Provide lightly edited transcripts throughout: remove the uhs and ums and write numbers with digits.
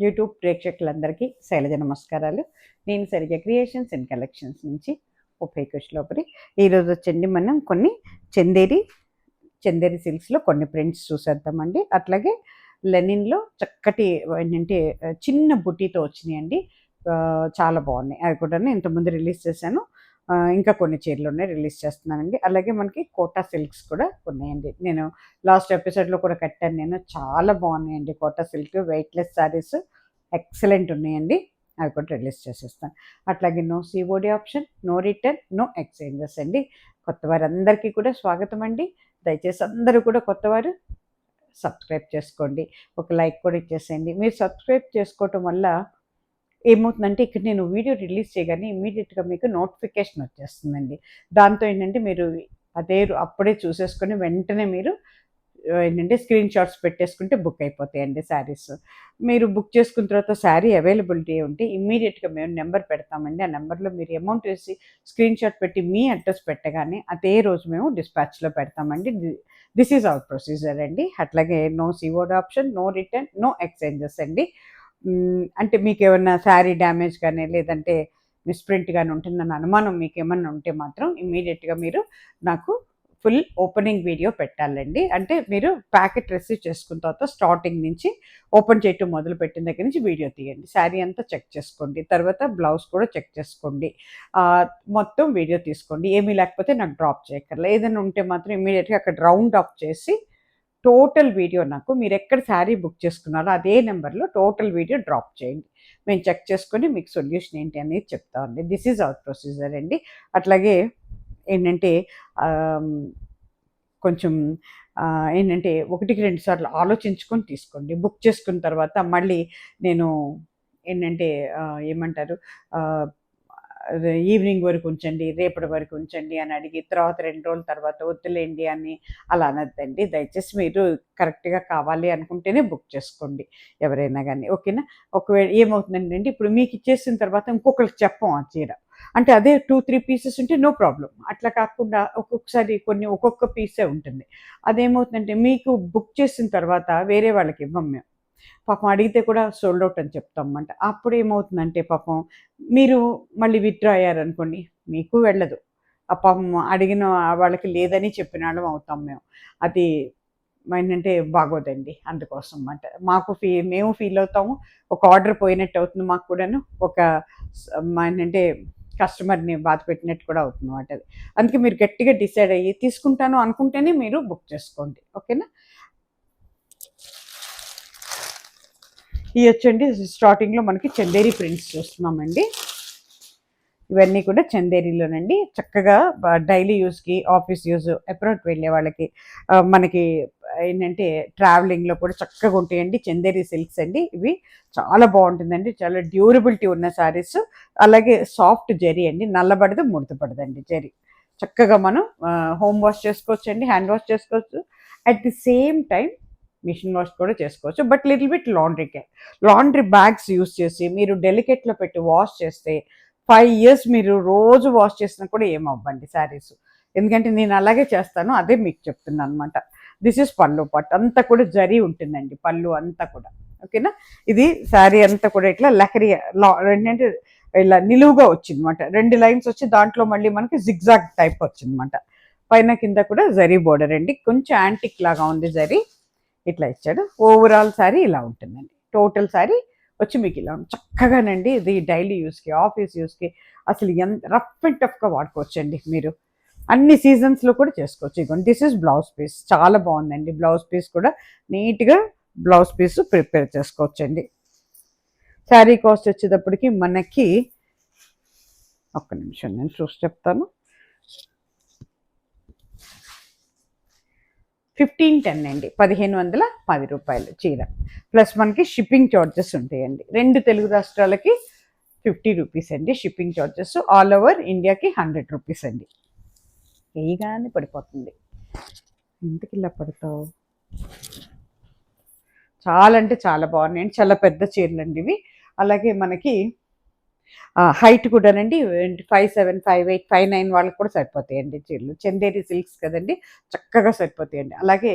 YouTube ప్రేక్షకులందరికీ శైలజ నమస్కారాలు. నేను సరిగ్గా క్రియేషన్స్ అండ్ కలెక్షన్స్ నుంచి ఉపయోగించలోపరి ఈరోజు వచ్చండి మనం కొన్ని చందేరి సిల్క్స్లో కొన్ని ప్రింట్స్ చూసేద్దామండి. అట్లాగే లెనిన్లో చక్కటి ఏంటంటే చిన్న బుట్టీతో వచ్చినాయండి. చాలా బాగున్నాయి. అవి కూడా ఇంతకుముందు రిలీజ్ చేశాను. ఇంకా కొన్ని చీరలు ఉన్నాయి, రిలీజ్ చేస్తున్నానండి. అలాగే మనకి కోటా సిల్క్స్ కూడా ఉన్నాయండి. నేను లాస్ట్ ఎపిసోడ్లో కూడా కట్టాను. నేను చాలా బాగున్నాయండి Kota silk weightless saris excellent ఉన్నాయండి. అవి కూడా రిలీజ్ చేసేస్తాను. అట్లాగే no COD option, no return, no exchanges అండి. కొత్త వారందరికీ కూడా స్వాగతం అండి. దయచేసి అందరూ కూడా కొత్తవారు సబ్స్క్రైబ్ చేసుకోండి, ఒక లైక్ కూడా ఇచ్చేసేయండి. మీరు సబ్స్క్రైబ్ చేసుకోవటం వల్ల ఏమవుతుందంటే ఇక్కడ నేను వీడియో రిలీజ్ చేయగానే ఇమీడియట్గా మీకు నోటిఫికేషన్ వచ్చేస్తుందండి. దాంతో ఏంటంటే మీరు అప్పుడే చూసేసుకొని వెంటనే మీరు ఏంటంటే స్క్రీన్ షాట్స్ పెట్టేసుకుంటే బుక్ అయిపోతాయండి శారీస్. మీరు బుక్ చేసుకున్న తర్వాత శారీ అవైలబిలిటీ ఉంటే ఇమ్మీడియట్గా మేము నెంబర్ పెడతామండి. ఆ నెంబర్లో మీరు అమౌంట్ వేసి స్క్రీన్ షాట్ పెట్టి మీ అడ్రస్ పెట్టగానే అదే రోజు మేము డిస్పాచ్లో పెడతామండి. దిస్ ఈజ్ అవర్ ప్రొసీజర్ అండి. అట్లాగే no COD option, no return, no exchanges అండి. అంటే మీకు ఏమన్నా శారీ డ్యామేజ్ కానీ లేదంటే మిస్ప్రింట్ కానీ ఉంటుందన్న అనుమానం మీకు ఏమన్నా ఉంటే మాత్రం ఇమ్మీడియట్గా మీరు నాకు ఫుల్ ఓపెనింగ్ వీడియో పెట్టాలండి. అంటే మీరు ప్యాకెట్ రిసీవ్ చేసుకున్న తర్వాత స్టార్టింగ్ నుంచి ఓపెన్ చేయటం మొదలు పెట్టిన దగ్గర నుంచి వీడియో తీయండి. శారీ అంతా చెక్ చేసుకోండి, తర్వాత బ్లౌజ్ కూడా చెక్ చేసుకోండి, మొత్తం వీడియో తీసుకోండి. ఏమీ లేకపోతే నాకు డ్రాప్ చేయక్కర్లేదు. ఏదైనా ఉంటే మాత్రం ఇమ్మీడియట్గా అక్కడ రౌండ్ ఆఫ్ చేసి టోటల్ వీడియో నాకు మీరు ఎక్కడ శారీ బుక్ చేసుకున్నారో అదే నెంబర్లో టోటల్ వీడియో డ్రాప్ చేయండి. మేము చెక్ చేసుకొని మీకు సొల్యూషన్ ఏంటి అనేది చెప్తామండి. దిస్ ఈజ్ అవర్ ప్రొసీజర్ అండి. అట్లాగే ఏంటంటే కొంచెం ఏంటంటే 1-2 సార్లు ఆలోచించుకొని తీసుకోండి. బుక్ చేసుకున్న తర్వాత మళ్ళీ నేను ఏంటంటే ఏమంటారు ఈవినింగ్ వరకు ఉంచండి, రేపటి వరకు ఉంచండి అని అడిగి తర్వాత 2 రోజుల తర్వాత వద్దులేండి అని అలా అనద్దండి. దయచేసి మీరు కరెక్ట్గా కావాలి అనుకుంటేనే బుక్ చేసుకోండి ఎవరైనా కానీ, ఓకేనా? ఒకవేళ ఏమవుతుందంటే ఇప్పుడు మీకు ఇచ్చేసిన తర్వాత ఇంకొకరికి చెప్పం ఆ చీర, అంటే అదే 2-3 పీసెస్ ఉంటే నో ప్రాబ్లం. అట్లా కాకుండా ఒక్కొక్కసారి ఒక్కొక్క పీసే ఉంటుంది. అదేమవుతుందంటే మీకు బుక్ చేసిన తర్వాత వేరే వాళ్ళకి ఇవ్వం మేము. పాపం అడిగితే కూడా సోల్డ్ అవుట్ అని చెప్తామన్నమాట. అప్పుడు ఏమవుతుందంటే పాపం మీరు మళ్ళీ విత్డ్రా అయ్యారనుకోండి, మీకు వెళ్ళదు. ఆ పాపం అడిగిన వాళ్ళకి లేదని చెప్పిన వాళ్ళం అవుతాం మేము. అది ఏంటంటే బాగోదండి. అందుకోసం అన్నమాట. మేము ఫీల్ అవుతాము, ఒక ఆర్డర్ పోయినట్టు అవుతుంది మాకు కూడాను, ఒక ఏంటంటే కస్టమర్ని బాధ పెట్టినట్టు కూడా అవుతుంది అన్నమాట. అది అందుకే మీరు గట్టిగా డిసైడ్ అయ్యి తీసుకుంటాను అనుకుంటేనే మీరు బుక్ చేసుకోండి, ఓకేనా? ఇవి వచ్చండి స్టార్టింగ్లో మనకి చందేరి ప్రింట్స్ చూస్తున్నామండి. ఇవన్నీ కూడా చందేరిలోనండి. చక్కగా డైలీ యూస్కి, ఆఫీస్ యూజ్, అబ్రాడ్ వెళ్ళే వాళ్ళకి, మనకి ఏంటంటే ట్రావెలింగ్లో కూడా చక్కగా ఉంటాయండి చందేరి సిల్క్స్ అండి. ఇవి చాలా బాగుంటుందండి, చాలా డ్యూరబిలిటీ ఉన్న శారీస్. అలాగే సాఫ్ట్ జరీ అండి, నల్లబడదు, ముడతపడదండి జరీ. చక్కగా మనం హోమ్ వాష్ చేసుకోవచ్చండి, హ్యాండ్ వాష్ చేసుకోవచ్చు, at the same time machine wash కూడా చేసుకోవచ్చు. But little bit laundry bags use చేసి మీరు డెలికేట్లో పెట్టి వాష్ చేస్తే 5 years మీరు రోజు వాష్ చేసినా కూడా ఏమవ్వండి శారీస్. ఎందుకంటే నేను అలాగే చేస్తాను, అదే మీకు చెప్తున్నాను అనమాట. దిస్ ఈజ్ పళ్ళు పార్ట్, అంతా కూడా జరీ ఉంటుందండి పళ్ళు అంతా కూడా, ఓకేనా? ఇది శారీ అంతా కూడా ఇట్లా లహరి ఏంటంటే ఇలా నిలువుగా వచ్చిందన్నమాట. 2 లైన్స్ వచ్చి దాంట్లో మళ్ళీ మనకి జిగ్జాగ్ టైప్ వచ్చిందన్నమాట. పైన కింద కూడా జరీ బోర్డర్ అండి, కొంచెం యాంటిక్ లాగా ఉంది జరీ. ఇట్లా ఇచ్చాడు. ఓవరాల్ శారీ ఇలా ఉంటుందండి. టోటల్ శారీ వచ్చి మీకు ఇలా ఉంటుంది చక్కగానండి. ఇది డైలీ యూస్కి, ఆఫీస్ యూస్కి అసలు ఎంత రఫ్ అండ్ టఫ్గా వాడుకోవచ్చండి మీరు. అన్ని సీజన్స్లో కూడా చేసుకోవచ్చు. ఇదిగోండి, దిస్ ఇస్ బ్లౌజ్ పీస్, చాలా బాగుందండి. బ్లౌజ్ పీస్ కూడా నీట్గా బ్లౌజ్ పీస్ ప్రిపేర్ చేసుకోవచ్చండి. శారీ కాస్ట్ వచ్చేటప్పటికి మనకి ఒక్క నిమిషం నేను చూసి చెప్తాను. 1510 అండి, 1510 రూపాయలు చీర. ప్లస్ మనకి షిప్పింగ్ ఛార్జెస్ ఉంటాయండి. 2 తెలుగు రాష్ట్రాలకి 50 రూపీస్ అండి షిప్పింగ్ ఛార్జెస్. ఆల్ ఓవర్ ఇండియాకి 100 రూపీస్ అండి. వేయగానే పడిపోతుంది. ఎందుకు ఇలా పడతావు? చాలా అంటే చాలా బాగున్నాయండి, చాలా పెద్ద చీరలు అండి ఇవి. అలాగే మనకి హైట్ కూడానండి 5'7", 5'8", 5'9" వాళ్ళకి కూడా సరిపోతాయండి చీరలు. చందేరి సిల్క్స్ కదండి, చక్కగా సరిపోతాయండి. అలాగే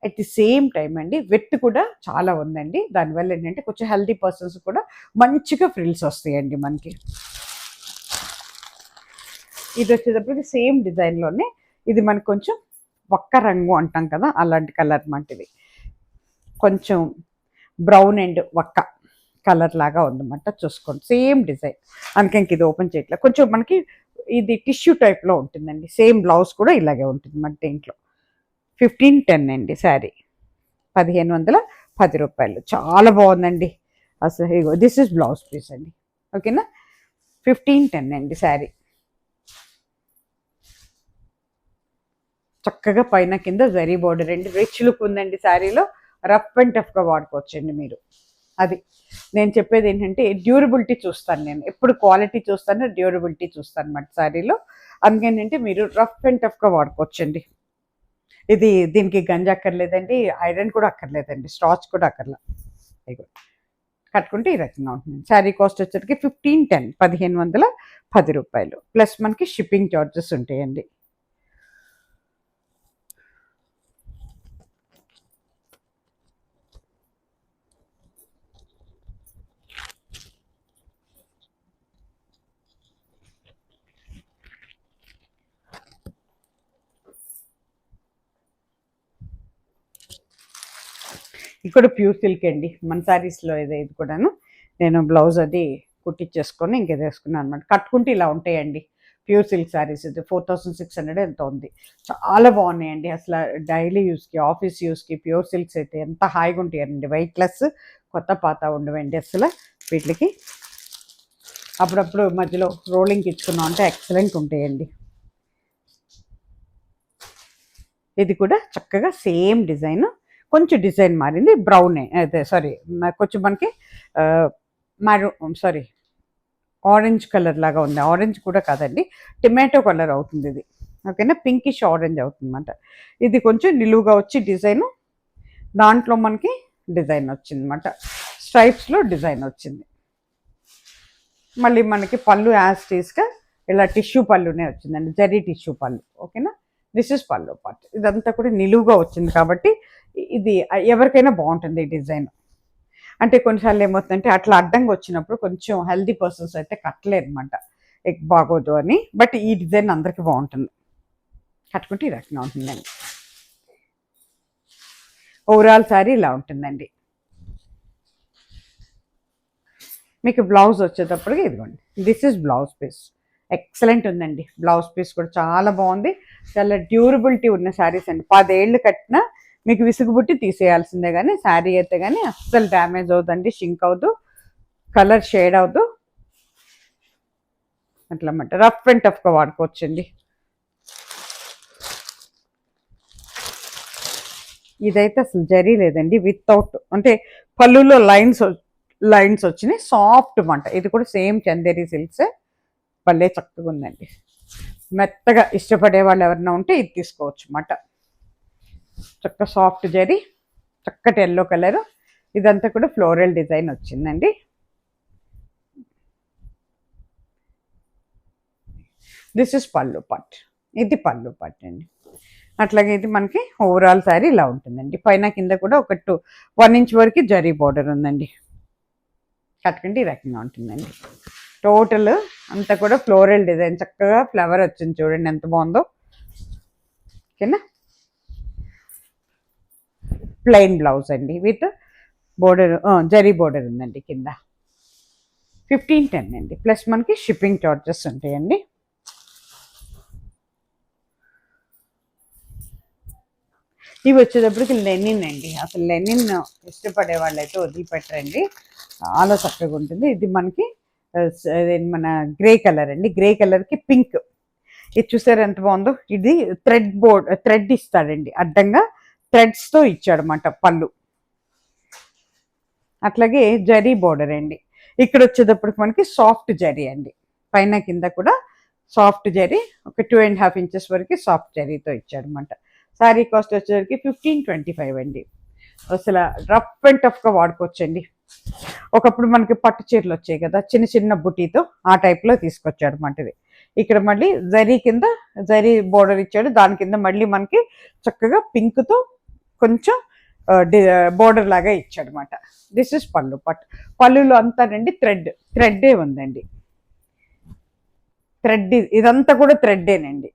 అట్ ది సేమ్ టైం అండి విత్ కూడా చాలా ఉందండి. దానివల్ల ఏంటంటే కొంచెం హెల్తీ పర్సన్స్ కూడా మంచిగా ఫ్రిల్స్ వస్తాయండి మనకి. ఇది వచ్చేటప్పటికి సేమ్ డిజైన్లోనే ఇది మనకు కొంచెం ఒక్క రంగు అంటాం కదా, అలాంటి కలర్ మంటిది. కొంచెం బ్రౌన్ అండ్ ఒక్క కలర్ లాగా ఉందన్నమాట. చూసుకోండి సేమ్ డిజైన్. అందుకే ఇంక ఇది ఓపెన్ చేయట్లేదు. కొంచెం మనకి ఇది టిష్యూ టైప్లో ఉంటుందండి. సేమ్ బ్లౌజ్ కూడా ఇలాగే ఉంటుంది మన దీంట్లో. 1510 అండి శారీ. 1510 రూపాయలు. చాలా బాగుందండి అసలు. ఇగో దిస్ ఇస్ బ్లౌజ్ పీస్ అండి. ఓకేనా. 1510 అండి శారీ. చక్కగా పైన కింద జరీ బోర్డర్ అండి. రిచ్ లుక్ ఉందండి శారీలో. రఫ్ అండ్ టఫ్గా వాడుకోవచ్చండి మీరు. అది నేను చెప్పేది ఏంటంటే డ్యూరబిలిటీ చూస్తాను. నేను ఎప్పుడు క్వాలిటీ చూస్తాను, డ్యూరబిలిటీ చూస్తాను అన్నమాట శారీలో. అందుకేంటంటే మీరు రఫ్ అండ్ టఫ్గా వాడుకోవచ్చండి. ఇది దీనికి గంజి అక్కర్లేదండి, ఐరన్ కూడా అక్కర్లేదండి, స్టాచ్ కూడా అక్కర్లేదు. కట్టుకుంటే ఈ రకంగా ఉంటుంది. శారీ కాస్ట్ వచ్చేసరికి 1510 రూపాయలు. ప్లస్ మనకి షిప్పింగ్ చార్జెస్ ఉంటాయండి. ఇక్కడ ప్యూర్ సిల్క్ అండి మన శారీస్లో. ఇది కూడాను నేను బ్లౌజ్ అది కుట్టించేసుకొని ఇంకేది వేసుకున్నాను అనమాట. కట్టుకుంటే ఇలా ఉంటాయండి ప్యూర్ సిల్క్ శారీస్. ఇది 4600 ఎంత ఉంది. చాలా బాగున్నాయండి అసలు. డైలీ యూస్కి, ఆఫీస్ యూస్కి ప్యూర్ సిల్క్స్ అయితే ఎంత హాయిగా ఉంటాయండి. వెయిట్లెస్, కొత్త పాత ఉండవండి అసలు వీటికి. అప్పుడప్పుడు మధ్యలో రోలింగ్కి ఇచ్చుకున్నాం అంటే ఎక్సలెంట్ ఉంటాయండి. ఇది కూడా చక్కగా సేమ్ డిజైన్. కొంచెం డిజైన్ మారింది. బ్రౌనే, అదే సారీ, కొంచెం మనకి సారీ ఆరెంజ్ కలర్ లాగా ఉంది. ఆరెంజ్ కూడా కాదండి, టొమాటో కలర్ అవుతుంది ఇది. ఓకేనా. పింకిష్ ఆరెంజ్ అవుతుంది అనమాట. ఇది కొంచెం నిలువుగా వచ్చి డిజైను, దాంట్లో మనకి డిజైన్ వచ్చింది అనమాట. స్ట్రైప్స్లో డిజైన్ వచ్చింది. మళ్ళీ మనకి పళ్ళు యాజ్ టీస్గా ఇలా టిష్యూ పళ్ళునే వచ్చిందండి, జరీ టిష్యూ పళ్ళు. ఓకేనా. దిస్ ఇస్ పళ్ళు పార్ట్. ఇదంతా కూడా నిలువుగా వచ్చింది కాబట్టి ఇది ఎవరికైనా బాగుంటుంది ఈ డిజైన్. అంటే కొన్నిసార్లు ఏమవుతుందంటే అట్లా అడ్డంగా వచ్చినప్పుడు కొంచెం హెల్దీ పర్సన్స్ అయితే కట్టలేరు అనమాట, బాగోదు అని. బట్ ఈ డిజైన్ అందరికీ బాగుంటుంది, కట్టుకుంటే ఈ రకంగా ఉంటుందండి. ఓవరాల్ శారీ ఇలా ఉంటుందండి. మీకు బ్లౌజ్ వచ్చేటప్పటికి ఇదిగోండి, this is blouse piece. Excellent ఉందండి బ్లౌజ్ పీస్ కూడా, చాలా బాగుంది. చాలా డ్యూరబిలిటీ ఉన్న శారీస్ అండి. 10 ఏళ్ళు కట్టినా మీకు విసుగుబుట్టి తీసేయాల్సిందే, కానీ శారీ అయితే కానీ అస్సలు డ్యామేజ్ అవుతుందండి, షింక్ అవ్వదు, కలర్ షేడ్ అవ్వదు. అట్లా అన్నమాట. రఫ్ అండ్ టఫ్గా వాడుకోవచ్చండి. ఇదైతే అసలు జరీ లేదండి, వితౌట్ అంటే పళ్ళులో లైన్స్ వచ్చినాయి, సాఫ్ట్ మాట. ఇది కూడా సేమ్ చందేరి సిల్క్సే. భలే చక్కగా ఉందండి. మెత్తగా ఇష్టపడే వాళ్ళు ఎవరైనా ఉంటే ఇది తీసుకోవచ్చు అన్నమాట. చక్క సాఫ్ట్ జరీ, చక్కటి ఎల్లో కలర్. ఇదంతా కూడా ఫ్లోరల్ డిజైన్ వచ్చిందండి. దిస్ ఇస్ పళ్ళు పార్ట్. ఇది పళ్ళు పార్ట్ అండి. అట్లాగే ఇది మనకి ఓవరాల్ శారీ ఇలా ఉంటుందండి. పైన కింద కూడా ఒక 1 ఇంచ్ వరకు జరీ బార్డర్ ఉందండి. కట్టుకుంటే ఈ రకంగా ఉంటుందండి. టోటల్ అంతా కూడా ఫ్లోరల్ డిజైన్, చక్కగా ఫ్లవర్ వచ్చింది చూడండి ఎంత బాగుందో. ఓకేనా. ప్లెయిన్ బ్లౌజ్ అండి విత్ బోర్డర్, జరీ బోర్డర్ ఉందండి కింద. 1510 అండి. ప్లస్ మనకి షిప్పింగ్ చార్జెస్ ఉంటాయండి. ఇవి వచ్చేటప్పటికి లెనిన్ అండి. అసలు లెనిన్ ఇష్టపడే వాళ్ళు అయితే వదిలిపెట్టరండి, చాలా చక్కగా ఉంటుంది. ఇది మనకి మన గ్రే కలర్ అండి. గ్రే కలర్కి పింక్. ఇది చూసారు ఎంత బాగుందో. ఇది థ్రెడ్ ఇస్తాడండి అడ్డంగా, థ్రెడ్స్తో ఇచ్చాడు అన్నమాట పళ్ళు. అట్లాగే జరీ బోర్డర్ అండి. ఇక్కడ వచ్చేటప్పటికి మనకి సాఫ్ట్ జరీ అండి. పైన కింద కూడా సాఫ్ట్ జరీ, ఒక 2.5 ఇంచెస్ వరకు సాఫ్ట్ జరీతో ఇచ్చాడు అనమాట. శారీ కాస్ట్ వచ్చేసరికి 1525 అండి. అసలు రఫ్ అండ్ టఫ్గా వాడుకోవచ్చండి. ఒకప్పుడు మనకి పట్టు చీరలు వచ్చాయి కదా చిన్న చిన్న బుటీతో, ఆ టైప్లో తీసుకొచ్చాడు అనమాట ఇది. ఇక్కడ మళ్ళీ జరీ కింద జరీ బోర్డర్ ఇచ్చాడు, దాని కింద మళ్ళీ మనకి చక్కగా పింక్తో కొంచెం బోర్డర్ లాగా ఇచ్చాడనమాట. దిస్ ఇస్ పళ్ళు పట్టు. పళ్ళులో అంతానండి థ్రెడ్డే ఉందండి. థ్రెడ్ ఇదంతా కూడా థ్రెడ్డేనండి.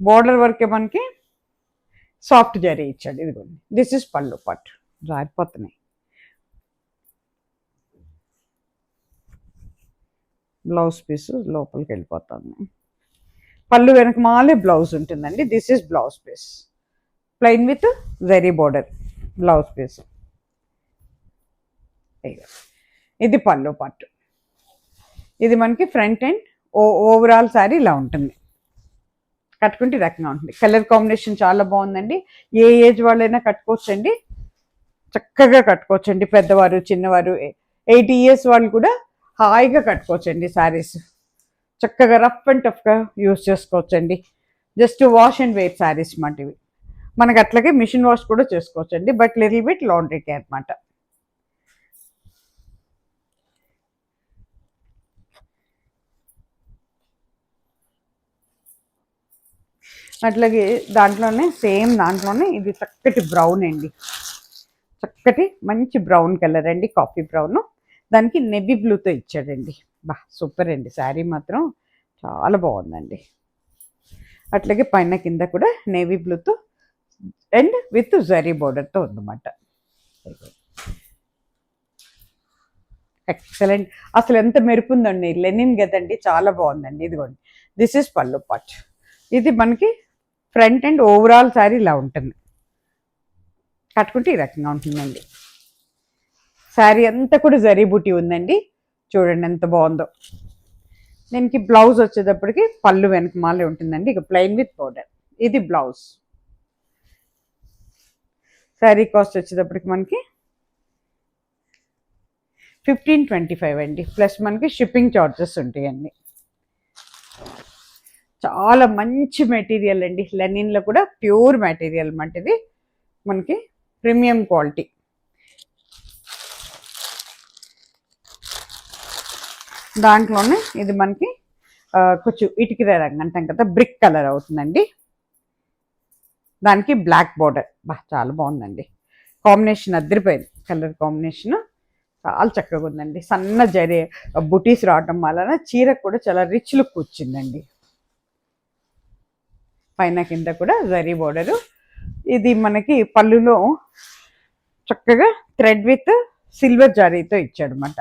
బోర్డర్ వరకే మనకి సాఫ్ట్ జరీ ఇచ్చాడు. ఇదిగోండి, దిస్ ఇస్ పళ్ళు పట్టు. జారిపోతున్నాయి. బ్లౌజ్ పీస్ లోపలికి వెళ్ళిపోతుంది. పళ్ళు వెనక మాలే బ్లౌజ్ ఉంటుందండి. This is blouse piece, plain with zari border blouse piece. ఇది పళ్ళు పట్టు. ఇది మనకి ఫ్రంట్ అండ్ ఓవరాల్ శారీ ఇలా ఉంటుంది. కట్టుకుంటే ఈ రకంగా ఉంటుంది. కలర్ కాంబినేషన్ చాలా బాగుందండి. ఏ ఏజ్ వాళ్ళైనా కట్టుకోవచ్చండి, చక్కగా కట్టుకోవచ్చండి. పెద్దవారు, చిన్నవారు, 80 years వాళ్ళు కూడా హాయిగా కట్టుకోవచ్చండి శారీస్. చక్కగా రఫ్ అండ్ టఫ్గా యూజ్ చేసుకోవచ్చండి. Just wash and wear saris మాట ఇవి. మనకు అట్లాగే మిషన్ వాష్ కూడా చేసుకోవచ్చండి, but little bit laundry care అనమాట. అట్లాగే దాంట్లోనే ఇది చక్కటి బ్రౌన్ అండి. చక్కటి మంచి బ్రౌన్ కలర్ అండి, కాఫీ బ్రౌన్. దానికి నెవీ బ్లూతో ఇచ్చాడండి. బా సూపర్ అండి, శారీ మాత్రం చాలా బాగుందండి. అట్లాగే పైన కింద కూడా నేవీ బ్లూతో అండ్ విత్ జరీ బోర్డర్తో ఉందన్నమాట. ఎక్సలెంట్. అసలు ఎంత మెరుపుందండి, లెనిన్ కదండి, చాలా బాగుందండి. ఇదిగోండి, దిస్ ఇస్ పళ్ళు పార్ట్. ఇది మనకి ఫ్రంట్ అండ్ ఓవరాల్ శారీ ఇలా ఉంటుంది. కట్టుకుంటే ఈ రకంగా ఉంటుందండి. శారీ అంతా కూడా జరీ బూటీ ఉందండి. చూడండి ఎంత బాగుందో. దీనికి బ్లౌజ్ వచ్చేటప్పటికి పళ్ళు వెనక మాలే ఉంటుందండి, ఇక ప్లెయిన్ విత్ బోర్డర్. ఇది బ్లౌజ్. శారీ కాస్ట్ వచ్చేటప్పటికి మనకి 1525 అండి, ప్లస్ మనకి షిప్పింగ్ ఛార్జెస్ ఉంటాయండి. చాలా మంచి మెటీరియల్ అండి, లెనిన్లో కూడా ప్యూర్ మెటీరియల్ అన్నమాట. ఇది మనకి ప్రీమియం క్వాలిటీ. దాంట్లోనే ఇది మనకి కొంచెం ఇటుక రంగు అంటాం కదా, బ్రిక్ కలర్ అవుతుందండి. దానికి బ్లాక్ బోర్డర్. బా చాలా బాగుందండి, కాంబినేషన్ అదిరిపోయింది. కలర్ కాంబినేషన్ చాలా చక్కగా ఉందండి. సన్న జరీ బుటీస్ రావటం వలన చీర కూడా చాలా రిచ్ లుక్ వచ్చిందండి. పైన కింద కూడా జరీ బోర్డరు. ఇది మనకి పళ్ళులో చక్కగా థ్రెడ్ విత్ సిల్వర్ జరీతో ఇచ్చాడనమాట.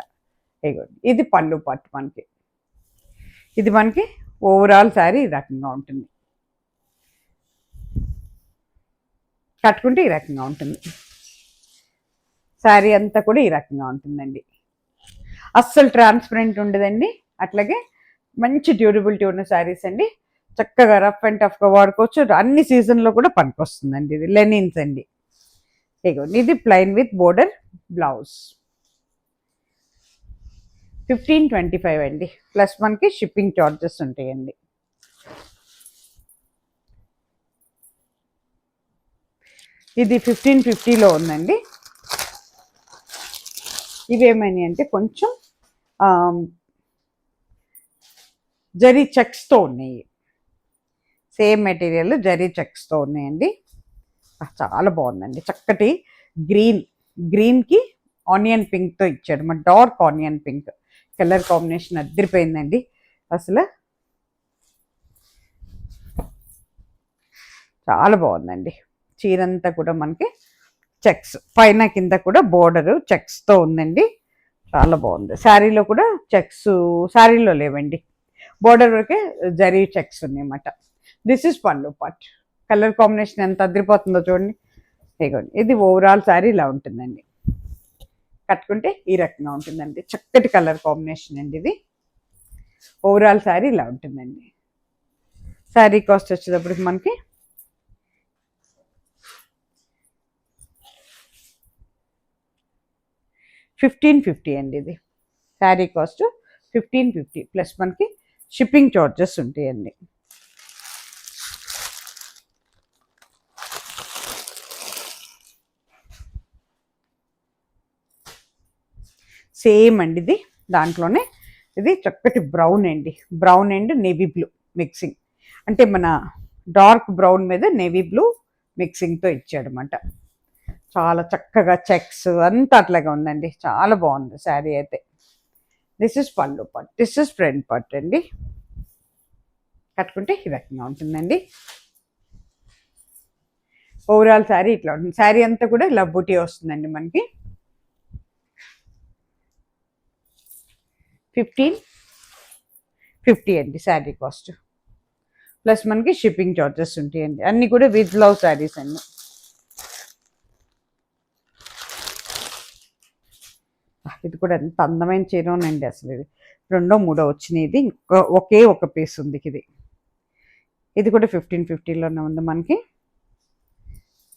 ఇది పళ్ళు పార్ట్ మనకి. ఇది మనకి ఓవరాల్ శారీ ఈ రకంగా ఉంటుంది. కట్టుకుంటే ఈ రకంగా ఉంటుంది. శారీ అంతా కూడా ఈ రకంగా ఉంటుందండి. అస్సలు ట్రాన్స్పరెంట్ ఉండదండి. అట్లాగే మంచి డ్యూరబిలిటీ ఉన్న శారీస్ అండి. చక్కగా రఫ్ అండ్ టఫ్గా వాడుకోవచ్చు. అన్ని సీజన్లో కూడా పనికొస్తుందండి. ఇది లెనిన్స్ అండి. ఇది ప్లెయిన్ విత్ బోర్డర్ బ్లౌజ్. 1525 అండి, ప్లస్ మనకి షిప్పింగ్ ఛార్జెస్ ఉంటాయండి. ఇది 1550లో ఉందండి. ఇవేమైనాయి అంటే కొంచెం జరీ చెక్స్తో ఉన్నాయి. సేమ్ మెటీరియల్ జరీ చెక్స్తో ఉన్నాయండి. చాలా బాగుందండి. చక్కటి గ్రీన్కి ఆనియన్ పింక్తో ఇచ్చాడు. మా dark onion pink colour combination అదిరిపోయిందండి. అసలు చాలా బాగుందండి. చీరంతా కూడా మనకి చెక్స్, పైన కింద కూడా బోర్డరు చెక్స్తో ఉందండి. చాలా బాగుంది. శారీలో కూడా చెక్స్ శారీలో లేవండి, బోర్డర్ వరకే జరీ చెక్స్ ఉన్నాయన్నమాట. దిస్ ఇస్ పళ్ళు పార్ట్. కలర్ కాంబినేషన్ ఎంత అదిరిపోతుందో చూడండి. ఇది ఓవరాల్ శారీ ఇలా ఉంటుందండి. కట్టుకుంటే ఈ రకంగా ఉంటుందండి. చక్కటి కలర్ కాంబినేషన్ అండి. ఇది ఓవరాల్ శారీ ఇలా ఉంటుందండి. శారీ కాస్ట్ వచ్చేటప్పటికి మనకి 1550 అండి. ఇది శారీ కాస్ట్ 1550 ప్లస్ మనకి షిప్పింగ్ ఛార్జెస్ ఉంటాయండి. సేమ్ అండి. ఇది దాంట్లోనే ఇది చక్కటి బ్రౌన్ అండి. Brown and navy blue mixing, అంటే మన డార్క్ బ్రౌన్ మీద నేవీ బ్లూ మిక్సింగ్తో ఇచ్చాడనమాట. చాలా చక్కగా చెక్స్ అంతా అట్లాగా ఉందండి, చాలా బాగుంది శారీ అయితే. దిస్ ఇస్ పళ్ళు part, this is front part అండి. కట్టుకుంటే ఈ రకంగా ఉంటుందండి. ఓవరాల్ శారీ ఇట్లా ఉంటుంది. శారీ అంతా కూడా ఇలా బూటీ వస్తుందండి మనకి. 1550 అండి శారీ కాస్ట్, ప్లస్ మనకి షిప్పింగ్ చార్జెస్ ఉంటాయండి. అన్నీ కూడా విత్ బ్లౌజ్ శారీస్ అండి. ఇది కూడా ఎంత అందమైన చీరనండి అసలు. ఇది రెండో మూడో వచ్చినాయి. ఇది ఒకే ఒక పీస్ ఉంది ఇది. ఇది కూడా 1550లోనే ఉంది మనకి.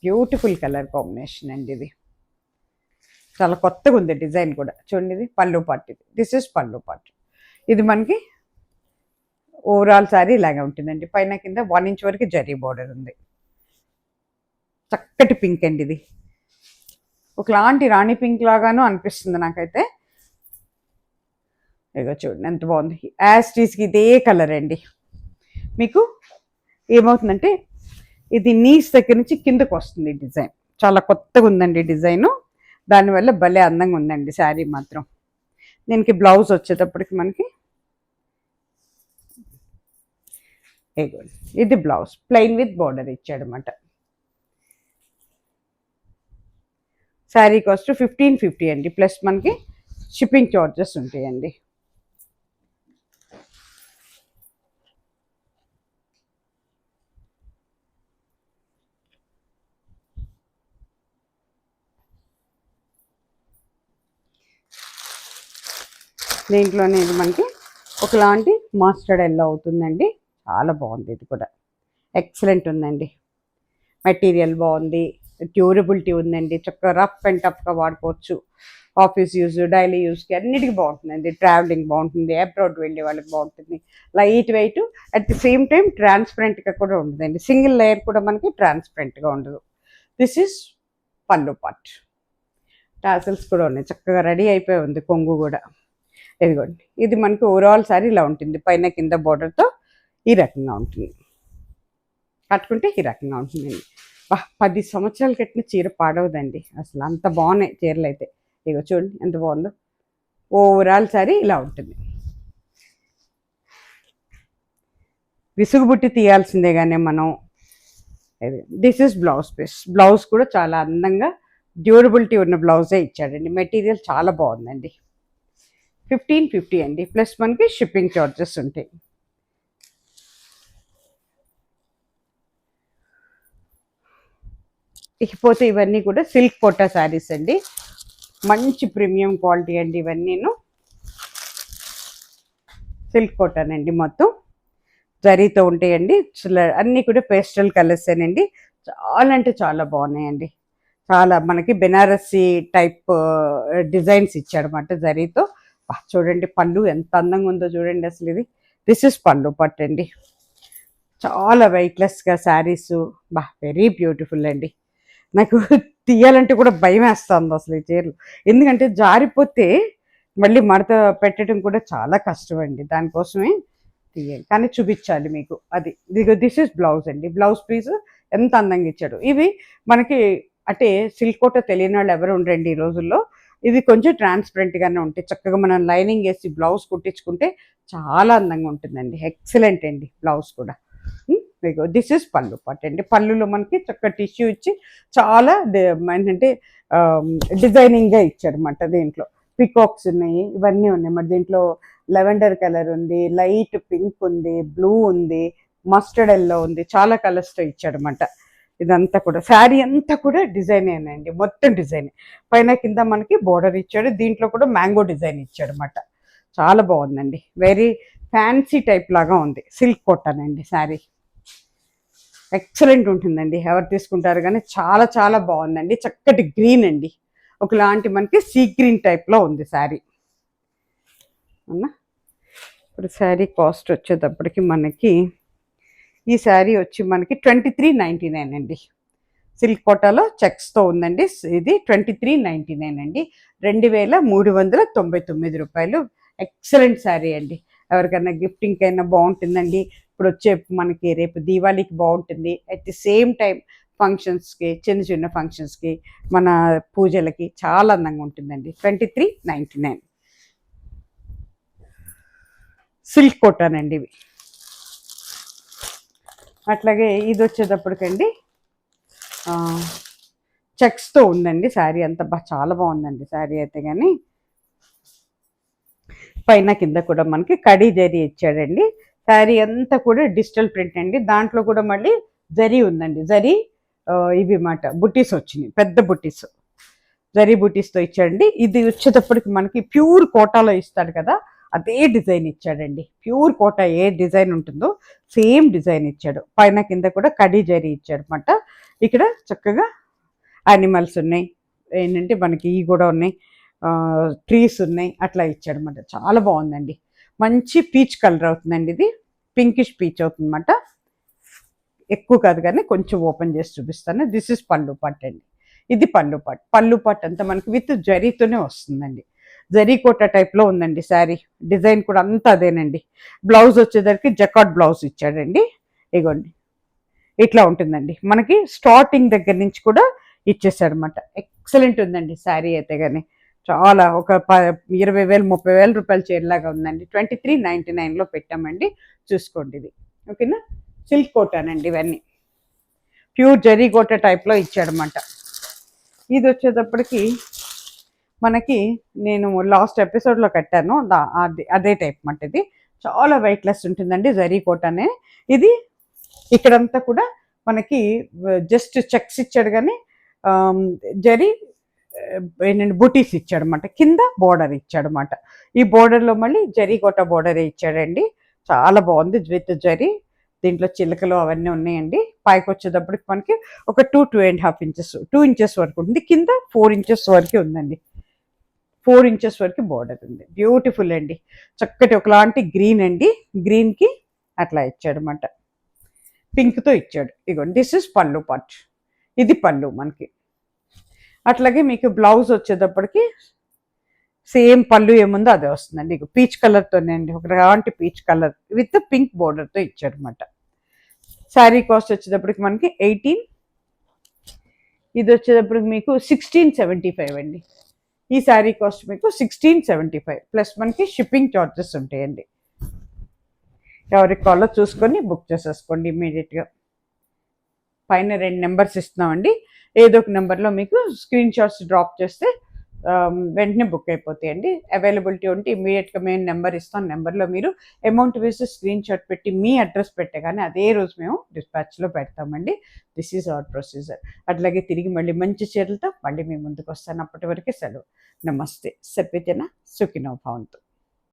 బ్యూటిఫుల్ కలర్ కాంబినేషన్ అండి. ఇది చాలా కొత్తగా ఉంది డిజైన్ కూడా. చూడండి, ఇది పళ్ళు పార్ట్. ఇది దిస్ ఇస్ పళ్ళు పార్ట్. ఇది మనకి ఓవరాల్ శారీ ఇలాగే ఉంటుందండి. పైన కింద 1 ఇంచ్ వరకు జరీ బార్డర్ ఉంది. చక్కటి పింక్ అండి. ఇది ఒకలాంటి రాణి పింక్ లాగాను అనిపిస్తుంది నాకైతే. ఇగో చూడండి ఎంత బాగుంది. యాజ్ టీస్కి ఇదే కలర్ అండి. మీకు ఏమవుతుందంటే ఇది నీస్ దగ్గర నుంచి కిందకు వస్తుంది డిజైన్. చాలా కొత్తగా ఉందండి డిజైను. దానివల్ల భలే అందంగా ఉందండి శారీ మాత్రం. దీనికి బ్లౌజ్ వచ్చేటప్పటికి మనకి ఇది బ్లౌజ్ ప్లెయిన్ విత్ బార్డర్ ఇచ్చాడనమాట. శారీ కాస్ట్ 1550 అండి, ప్లస్ మనకి షిప్పింగ్ చార్జెస్ ఉంటాయండి. దీంట్లోనే ఇది మనకి ఒకలాంటి మస్టర్డ్ ఎల్లో అవుతుందండి. చాలా బాగుంది. ఇది కూడా ఎక్సలెంట్ ఉందండి. మెటీరియల్ బాగుంది, డ్యూరబిలిటీ ఉందండి. చక్కగా రఫ్ అండ్ టఫ్గా వాడుకోవచ్చు. ఆఫీస్ యూజ్, డైలీ యూస్కి అన్నిటికీ బాగుంటుందండి. ట్రావెలింగ్ బాగుంటుంది, అబ్రాడ్ వెళ్ళే వాళ్ళకి బాగుంటుంది. Light weight, at the same time ట్రాన్స్పరెంట్గా కూడా ఉంటుందండి. సింగిల్ లేయర్ కూడా మనకి ట్రాన్స్పరెంట్గా ఉండదు. దిస్ ఈస్ పళ్ళు పార్ట్. టాసల్స్ కూడా ఉన్నాయి, చక్కగా రెడీ అయిపోయి ఉంది కొంగు కూడా. ఇదిగోండి, ఇది మనకి ఓవరాల్ సారీ ఇలా ఉంటుంది. పైన కింద బోర్డర్తో ఈ రకంగా ఉంటుంది. కట్టుకుంటే ఈ రకంగా ఉంటుందండి. 10 సంవత్సరాలు కట్టిన చీర పాడవదండి అసలు, అంత బాగున్నాయి చీరలు అయితే. ఇగో చూడండి ఎంత బాగుందో. ఓవరాల్ సారీ ఇలా ఉంటుంది. విసుగుబుట్టి తీయాల్సిందే కానీ మనం. This is blouse piece. Blouse కూడా చాలా అందంగా డ్యూరబిలిటీ ఉన్న బ్లౌజే ఇచ్చాడండి. మెటీరియల్ చాలా బాగుందండి. 1550 అండి, ప్లస్ మనకి షిప్పింగ్ చార్జెస్ ఉంటాయి. ఇకపోతే ఇవన్నీ కూడా సిల్క్ కోటా శారీస్ అండి. మంచి ప్రీమియం క్వాలిటీ అండి ఇవన్నీను. సిల్క్ కోటానండి, మొత్తం జరీతో ఉంటాయండి. అన్నీ కూడా పేస్టల్ కలర్సేనండి. చాలా అంటే చాలా బాగున్నాయండి. చాలా మనకి బెనారసీ టైప్ డిజైన్స్ ఇచ్చాడనమాట జరీతో. చూడండి పళ్ళు ఎంత అందంగా ఉందో చూడండి అసలు. ఇది దిస్ ఇస్ పళ్ళు పట్టు అండి. చాలా వెయిట్లెస్గా శారీస్. వెరీ బ్యూటిఫుల్ అండి. నాకు తీయాలంటే కూడా భయం వేస్తుంది అసలు ఈ చీరలు. ఎందుకంటే జారిపోతే మళ్ళీ మడత పెట్టడం కూడా చాలా కష్టం అండి. దానికోసమే తీయాలి, కానీ చూపించాలి మీకు. అది దిస్ ఇస్ బ్లౌజ్ అండి. బ్లౌజ్ పీస్ ఎంత అందంగా ఇచ్చాడు. ఇవి మనకి అంటే సిల్క్ కోట తెలియని వాళ్ళు ఎవరు ఉండరండి ఈ రోజుల్లో. ఇది కొంచెం ట్రాన్స్పరెంట్గానే ఉంటాయి. చక్కగా మనం లైనింగ్ వేసి బ్లౌజ్ కుట్టించుకుంటే చాలా అందంగా ఉంటుందండి. ఎక్సలెంట్ అండి బ్లౌజ్ కూడా. దిస్ ఇస్ పళ్ళు పార్ట్ అండి. పళ్ళులో మనకి చక్కగా టిష్యూ ఇచ్చి చాలా ఏంటంటే డిజైనింగ్గా ఇచ్చాడనమాట. దీంట్లో పికాక్స్ ఉన్నాయి, ఇవన్నీ ఉన్నాయి. మరి దీంట్లో లెవెండర్ కలర్ ఉంది, లైట్ పింక్ ఉంది, బ్లూ ఉంది, మస్టర్డ్ ఎల్లో ఉంది. చాలా కలర్స్తో ఇచ్చాడనమాట. ఇదంతా కూడా శారీ అంతా కూడా డిజైనేనండి, మొత్తం డిజైన్. పైన కింద మనకి బోర్డర్ ఇచ్చాడు. దీంట్లో కూడా మ్యాంగో డిజైన్ ఇచ్చాడు అనమాట. చాలా బాగుందండి. వెరీ ఫ్యాన్సీ టైప్ లాగా ఉంది. సిల్క్ కాటన్ శారీ ఎక్సలెంట్ ఉంటుందండి. ఎవరు తీసుకుంటారు కానీ చాలా చాలా బాగుందండి. చక్కటి గ్రీన్ అండి, ఒకలాంటి మనకి సీ గ్రీన్ టైప్లో ఉంది శారీ అన్నా. ఇప్పుడు శారీ కాస్ట్ వచ్చేటప్పటికి మనకి ఈ శారీ వచ్చి మనకి 2399 అండి. సిల్క్ కోటాలో చెక్స్తో ఉందండి. ఇది 2399 అండి. 2399 రూపాయలు. ఎక్సలెంట్ శారీ అండి. ఎవరికైనా గిఫ్టింగ్ అయినా బాగుంటుందండి. ఇప్పుడు వచ్చే మనకి రేపు దీవాళికి బాగుంటుంది. అట్ ది సేమ్ టైం ఫంక్షన్స్కి, చిన్న చిన్న ఫంక్షన్స్కి, మన పూజలకి చాలా అందంగా ఉంటుందండి. 2399 సిల్క్ కాటన్ అండి ఇవి. అట్లాగే ఇది వచ్చేటప్పటికండి చెక్స్తో ఉందండి శారీ అంతా. చాలా బాగుందండి శారీ అయితే. కానీ పైన కింద కూడా మనకి కడీ జరీ ఇచ్చాడండి. శారీ అంతా కూడా డిజిటల్ ప్రింట్ అండి. దాంట్లో కూడా మళ్ళీ జరీ ఉందండి. జరీ ఇవి మాట బుట్టీస్ వచ్చినాయి, పెద్ద బుట్టీస్, జరీ బుట్టీస్తో ఇచ్చాడండి. ఇది వచ్చేటప్పటికి మనకి ప్యూర్ కోటాలో ఇస్తాడు కదా, అదే డిజైన్ ఇచ్చాడండి. ప్యూర్ కోటా ఏ డిజైన్ ఉంటుందో సేమ్ డిజైన్ ఇచ్చాడు. పైన కింద కూడా కడీ జరీ ఇచ్చాడు అనమాట. ఇక్కడ చక్కగా యానిమల్స్ ఉన్నాయి, ఏంటంటే మనకి ఇవి కూడా ఉన్నాయి, ట్రీస్ ఉన్నాయి, అట్లా ఇచ్చాడు అనమాట. చాలా బాగుందండి. మంచి పీచ్ కలర్ అవుతుందండి. ఇది పింకిష్ పీచ్ అవుతుందన్నమాట. ఎక్కువ కాదు కానీ కొంచెం ఓపెన్ చేసి చూపిస్తాను. దిస్ ఇస్ పళ్ళు పట్టు అండి. ఇది పళ్ళు పట్టు. పళ్ళు పట్టు అంతా మనకి విత్ జరీతోనే వస్తుందండి. జరీ కోట టైప్లో ఉందండి శారీ. డిజైన్ కూడా అంతా అదేనండి. బ్లౌజ్ వచ్చేసరికి జకాట్ బ్లౌజ్ ఇచ్చాడండి. ఇగోండి ఇట్లా ఉంటుందండి. మనకి స్టార్టింగ్ దగ్గర నుంచి కూడా ఇచ్చేసాడు అనమాట. ఎక్సలెంట్ ఉందండి శారీ అయితే. కానీ చాలా ఒక 20,000 30,000 రూపాయల చీరలాగా ఉందండి. 2399లో పెట్టామండి. చూసుకోండి ఇది. ఓకేనా. సిల్క్ కోటాన్ అండి ఇవన్నీ. ప్యూర్ జరీ కోట టైప్లో ఇచ్చాడనమాట. ఇది వచ్చేటప్పటికి మనకి నేను లాస్ట్ ఎపిసోడ్లో కట్టాను, అదే టైప్ అన్నమాట. ఇది చాలా వెయిట్లెస్ ఉంటుందండి జరీ కోటానే. ఇది ఇక్కడంతా కూడా మనకి జస్ట్ చెక్స్ ఇచ్చాడు కానీ జరీ ఏంటంటే బుటీస్ ఇచ్చాడు అనమాట. కింద బోర్డర్ ఇచ్చాడు అనమాట. ఈ బోర్డర్లో మళ్ళీ జరీ కోట బోర్డరే ఇచ్చాడండి. చాలా బాగుంది విత్ జరీ. దీంట్లో చిలకలు అవన్నీ ఉన్నాయండి. పైకి వచ్చేటప్పటికి మనకి ఒక 2.5 ఇంచెస్ 2 ఇంచెస్ వరకు ఉంటుంది. కింద 4 ఇంచెస్ వరకు ఉందండి. 4 ఇంచెస్ వరకు బోర్డర్ ఉంది. బ్యూటిఫుల్ అండి. చక్కటి ఒకలాంటి గ్రీన్ అండి. గ్రీన్కి అట్లా ఇచ్చాడు అనమాట. పింక్తో ఇచ్చాడు. ఇగోండి దిస్ ఇస్ పళ్ళు పార్ట్. ఇది పళ్ళు మనకి. అట్లాగే మీకు బ్లౌజ్ వచ్చేటప్పటికి సేమ్ పళ్ళు ఏముందో అదే వస్తుందండి. ఇక పీచ్ కలర్తోనే అండి, ఒకలాంటి పీచ్ కలర్ విత్ పింక్ బోర్డర్తో ఇచ్చాడు అనమాట. శారీ కాస్ట్ వచ్చేటప్పటికి మనకి 18. ఇది వచ్చేటప్పటికి మీకు 1675 అండి. ఈ శారీ కాస్ట్ మీకు 1675 ప్లస్ మనకి షిప్పింగ్ చార్జెస్ ఉంటాయండి. ఎవరికి కాల్లో చూసుకొని బుక్ చేసేసుకోండి ఇమీడియట్గా. పైన 2 నెంబర్స్ ఇస్తున్నామండి. ఏదో ఒక నెంబర్లో మీకు స్క్రీన్ షాట్స్ డ్రాప్ చేస్తే వెంటనే బుక్ అయిపోతాయండి. అవైలబిలిటీ ఉంటే ఇమీడియట్గా మేము నెంబర్ ఇస్తాం. నెంబర్లో మీరు అమౌంట్ వేసి స్క్రీన్ షాట్ పెట్టి మీ అడ్రస్ పెట్టే కానీ అదే రోజు మేము డిస్పాచ్లో పెడతామండి. This is our procedure. అట్లాగే తిరిగి మళ్ళీ మంచి చీరలతో మళ్ళీ మీ ముందుకు వస్తాను. అప్పటి వరకే సెలవు. నమస్తే. సర్వేజన సుఖినో భవంతు.